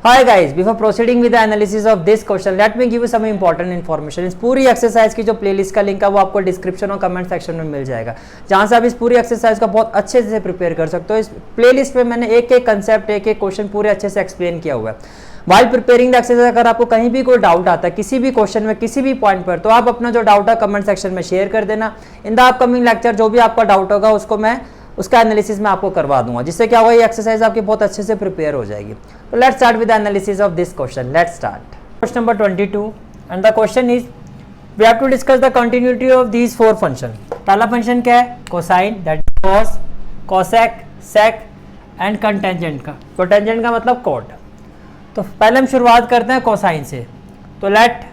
Hi guys, before proceeding with the analysis of this question, let me give you some important information. इस पूरी exercise की जो playlist का link है वो आपको डिस्क्रिप्शन और कमेंट सेक्शन में मिल जाएगा, जहां से आप इस पूरी एक्सरसाइज का बहुत अच्छे से प्रिपेयर कर सकते हो। इस प्लेलिस्ट में मैंने एक एक कंसेप्ट, एक एक क्वेश्चन पूरे अच्छे से एक्सप्लेन किया हुआ है। वाइल प्रिपेयरिंग द एक्सरसाइज अगर आपको कहीं भी कोई डाउट आता है किसी भी क्वेश्चन में, किसी भी पॉइंट पर, तो आप अपना जो डाउट है कमेंट सेक्शन में शेयर कर देना। इन द अपकमिंग लेक्चर जो भी आपका डाउट होगा उसको मैं उसका एनालिसिस मैं आपको करवा दूंगा, जिससे क्या होगा ये एक्सरसाइज आपकी बहुत अच्छे से प्रिपेयर हो जाएगी। तो let's start with the analysis of this question. Let's start question number 22 and the question is we have to discuss the continuity of these four function. पहला फंक्शन क्या है? Cosine, that is cos, cosec, sec and cotangent का। Cotangent का मतलब coat. तो पहले हम शुरुआत करते हैं कोसाइन से। तो let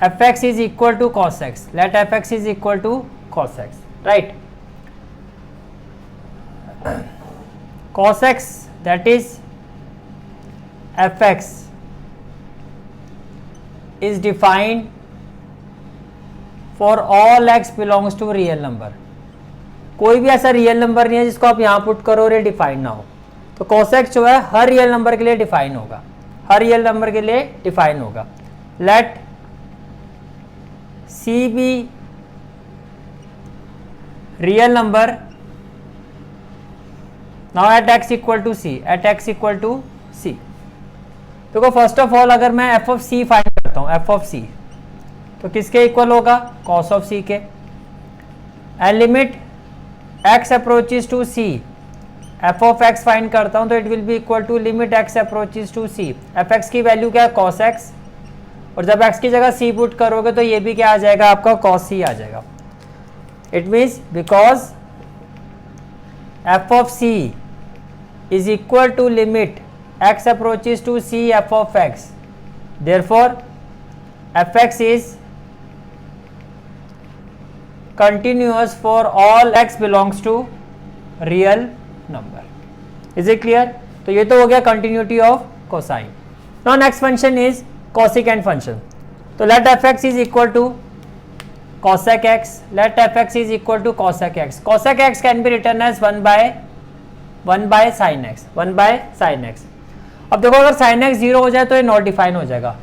F X is equal to cos X, let F X is equal to cos X, right. cos x, that is fx, is defined for all x belongs to real number। कोई भी ऐसा real number नहीं है जिसको आप यहां put करो और ये डिफाइन ना हो। तो cos x जो है हर रियल नंबर के लिए डिफाइन होगा, हर रियल नंबर के लिए डिफाइन होगा। Let c be real number. Now at x equal to c, at x equal to c। देखो फर्स्ट ऑफ ऑल अगर मैं f of c फाइंड करता हूँ, f of c तो किसके इक्वल होगा? cos of c के। And limit x approaches to c, f of x find करता हूँ तो it will be equal to limit x approaches to c। fx की वैल्यू क्या है? cos x, और जब x की जगह c पुट करोगे तो ये भी क्या आ जाएगा आपका? cos c आ जाएगा। It means because f of c is equal to limit x approaches to c f of x, therefore fx is continuous for all x belongs to real number। is it clear? तो ये तो हो गया continuity of cosine। now next function is cosecant function। तो let fx is equal to cosec x, let fx is equal to cosec x। cosec x can be written as 1 by sin x, 1 by sin x। अब देखो अगर sin x 0 हो जाए तो ये not define हो जाएगा।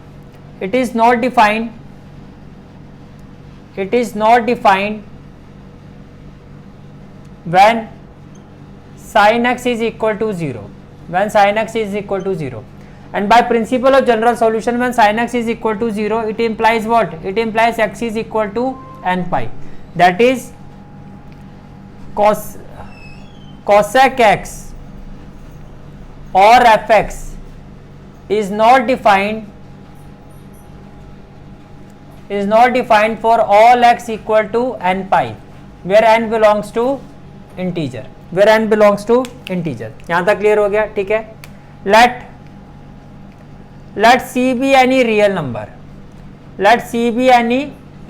It is not defined, it is not defined when sin x is equal to 0, when sin x is equal to 0। and by principle of general solution, when sin x is equal to 0, it implies what? It implies x is equal to n pi, that is cosec x or fx is not defined for all x equal to n pi, where n belongs to integer, where n belongs to integer। यहां तक clear हो गया? ठीक है। let c be any real number, let c be any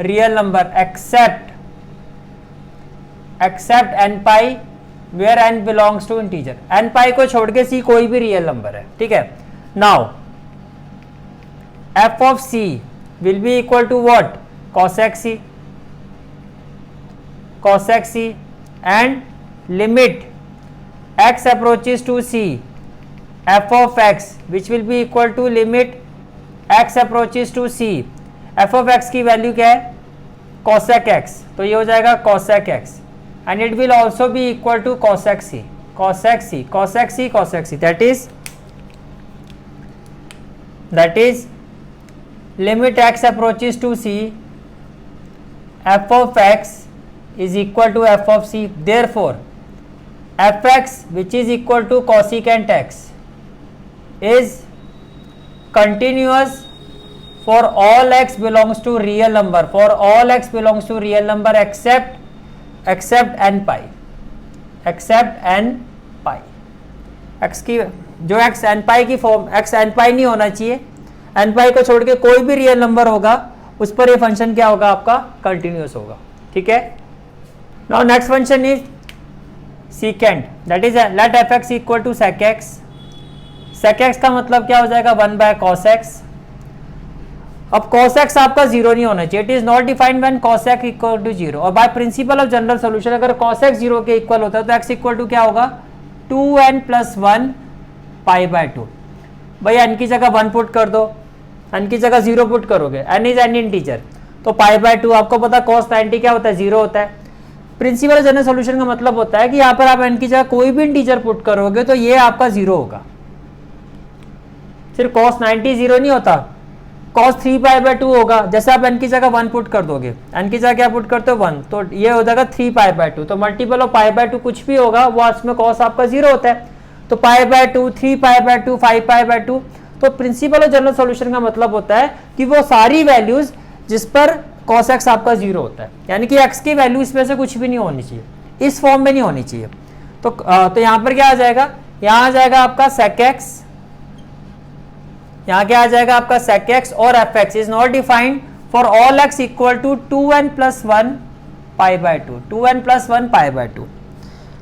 real number except n pi where n belongs to integer। n pi को छोड़ के c कोई भी रियल नंबर है, ठीक है। now f of c will be equal to what? cosec c, cosec c, and limit x approaches to c, f of x which will be equal to limit x approaches to c। f of x की value क्या है? cosec x, तो ये हो जाएगा cosec x, and it will also be equal to cosec c, cosec c, cosec c, cosec c, that is limit x approaches to c, f of x is equal to f of c, therefore fx which is equal to cosecant x is continuous for all x belongs to real number, for all x belongs to real number except n pi, except n pi। x की जो x n pi की form, x n pi नहीं होना चाहिए, n pi को छोड़ के कोई भी रियल नंबर होगा उस पर ये फंक्शन क्या होगा आपका? कंटिन्यूअस होगा, ठीक है। Now next function is secant, that is let fx equal to sec x। sec x का मतलब क्या हो जाएगा? 1 by cos x। अब cos x आपका 0 नहीं होना चाहिए, it is not defined when cos x equal to 0। और by principle of general solution अगर cos x 0 के इक्वल होता है तो x इक्वल टू क्या होगा? 2n plus 1 pi by 2। भाई n की जगह 1 पुट कर दो, n की जगह 0 पुट करोगे, n इज एन इंटीजर, तो पाई बाय 2 आपको पता cos 90 क्या होता है, 0 होता है। प्रिंसिपल जनरल सॉल्यूशन का मतलब होता है कि यहाँ पर आप n की जगह कोई भी इंटीजर पुट करोगे तो ये आपका 0 होगा। सिर्फ cos 90 0 नहीं होता, cos 3 पाई बाय 2 होगा। जैसे आप n की जगह 1 पुट कर दोगे, n की जगह क्या पुट करते हो 1, तो ये हो जाएगा 3 पाई बाय 2। तो मल्टीपल ऑफ पाई बाय 2 कुछ भी होगा वो उसमें cos आपका 0 होता है। तो पाई by 2, 3 pi by 2, 5 pi by 2। तो प्रिंसिपल ऑफ जनरल सॉल्यूशन का मतलब होता है कि वो सारी वैल्यूज जिस पर cos x आपका 0 होता है, यानी कि x की वैल्यू इसमें से कुछ भी नहीं होनी चाहिए, इस फॉर्म में नहीं होनी चाहिए। तो यहाँ पर क्या आ जाएगा, यहाँ आ जाएगा आपका sec x, यहाँ क्या आ जाएगा आपका sec x और fx is not defined for all x equal to 2n plus 1 pi by 2, 2n plus 1 pi by 2।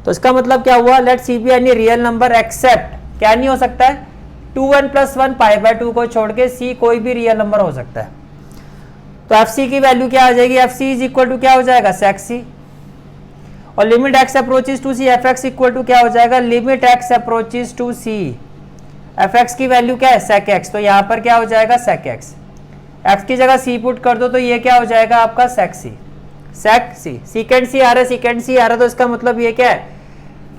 तो इसका मतलब क्या हुआ, let C be any real number except, क्या नहीं हो सकता है, 2n प्लस 1 पाई बाय 2 को छोड़ के c कोई भी रियल नंबर हो सकता है। तो एफ सी की वैल्यू क्या आ जाएगी, F C is equal to क्या हो जाएगा, सेक सी, और limit X approaches to C, F x equal to क्या हो जाएगा, limit X approaches to C, F X की वैल्यू क्या है, सेक एक्स, तो यहाँ पर क्या हो जाएगा सेक एक्स, एक्स की जगह सी पुट कर दो तो ये क्या हो जाएगा आपका सेक सी, सेक सी, सीकेंड सी आ रहा है, सीकेंड सी आ रहा है, तो इसका मतलब ये क्या है,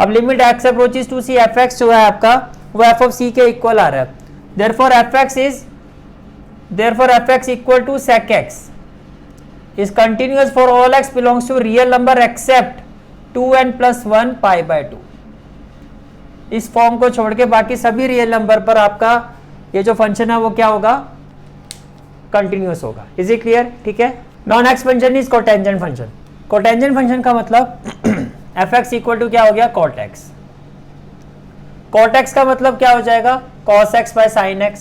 अब limit X approaches to C, F X जो है आपका वो एफ ऑफ सी के इक्वल आ रहा है, therefore f X is, therefore fx equal to sec x is continuous for all x belongs to real number except 2n plus 1 pi by 2। इस form को छोड़ के बाकी सभी रियल नंबर पर आपका ये जो फंक्शन है वो क्या होगा, कंटिन्यूअस होगा। इज इट क्लियर, ठीक है। Now next function is cotangent function. Cotangent function का मतलब fx इक्वल टू क्या हो गया, cot x। cot x का मतलब क्या हो जाएगा, cos x by sin x।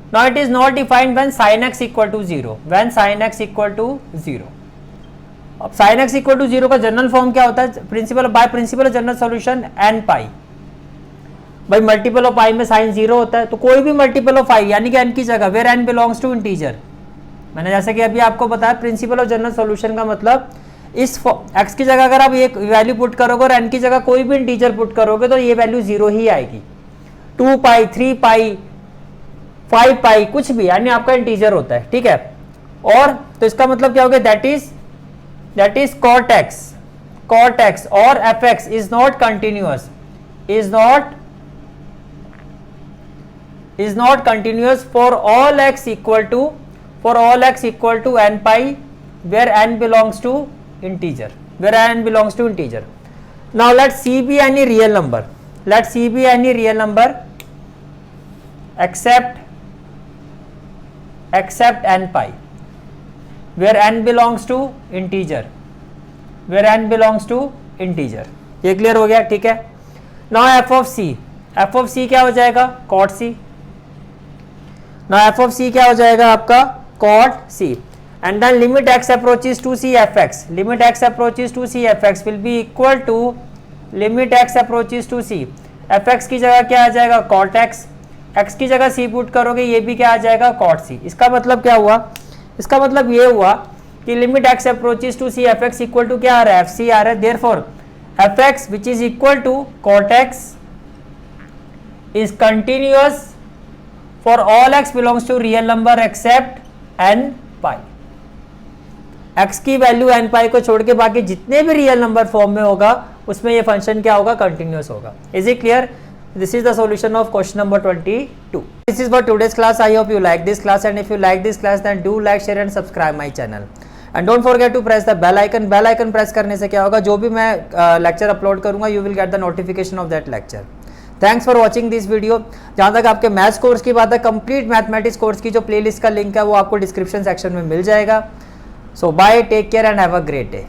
Now it is not defined when sin x equal to 0, when sin x equal to 0। अब sin x equal to 0 का जनरल फॉर्म क्या होता है, principle by principle general solution n pi, भाई multiple of पाई में sin 0 होता है, तो कोई भी मल्टीपल ऑफ पाई यानी कि n की जगह where n belongs to integer, मैंने जैसे कि अभी आपको बताया प्रिंसिपल ऑफ जनरल सॉल्यूशन का मतलब इस x की जगह अगर आप एक वैल्यू पुट करोगे और n की जगह कोई भी इंटीजर पुट करोगे तो ये वैल्यू 0 ही आएगी। 2 पाई, 3 पाई, 5 पाई कुछ भी यानी आपका इंटीजर होता है, ठीक है। और तो इसका मतलब क्या हो गया, दैट इज cot x और fx is not continuous, is not continuous for all x equal to n pi where n belongs to integer, now let c be any real number, except n pi where n belongs to integer, ये clear हो गया, ठीक है। Now F of C क्या हो जाएगा, cot c। Now F of C क्या हो जाएगा आपका cot c, and then limit x approaches to C F X, limit x approaches to C F X will be equal to limit x approaches to C, F X की जगह क्या आ जाएगा cot x, x की जगह c put करोगे ये भी क्या आ जाएगा cot c। इसका मतलब क्या हुआ, इसका मतलब ये हुआ कि limit x approaches to C F x equal to क्या आ रहा है, एफ सी आ रहा है, therefore f x which is equal to cot x is continuous for all x belongs to real number except n pi. x की value n pi को छोड़ के बाकी जितने भी रियल नंबर फॉर्म में होगा उसमें ये फंक्शन क्या होगा, कंटिन्यूअस होगा। Is it clear? This is the solution of question number 22. This is for today's class. I hope you like this class, and if you like this class then do like, share and subscribe my channel. And don't forget to press the bell icon. Bell icon press करने से क्या होगा, जो भी मैं lecture upload करूँगा you will get the notification of that lecture. Thanks for watching this video. जहाँ तक आपके मैथ्स कोर्स की बात है, कंप्लीट मैथमेटिक्स कोर्स की जो प्लेलिस्ट का लिंक है वो आपको डिस्क्रिप्शन सेक्शन में मिल जाएगा। So bye, take care and have a great day.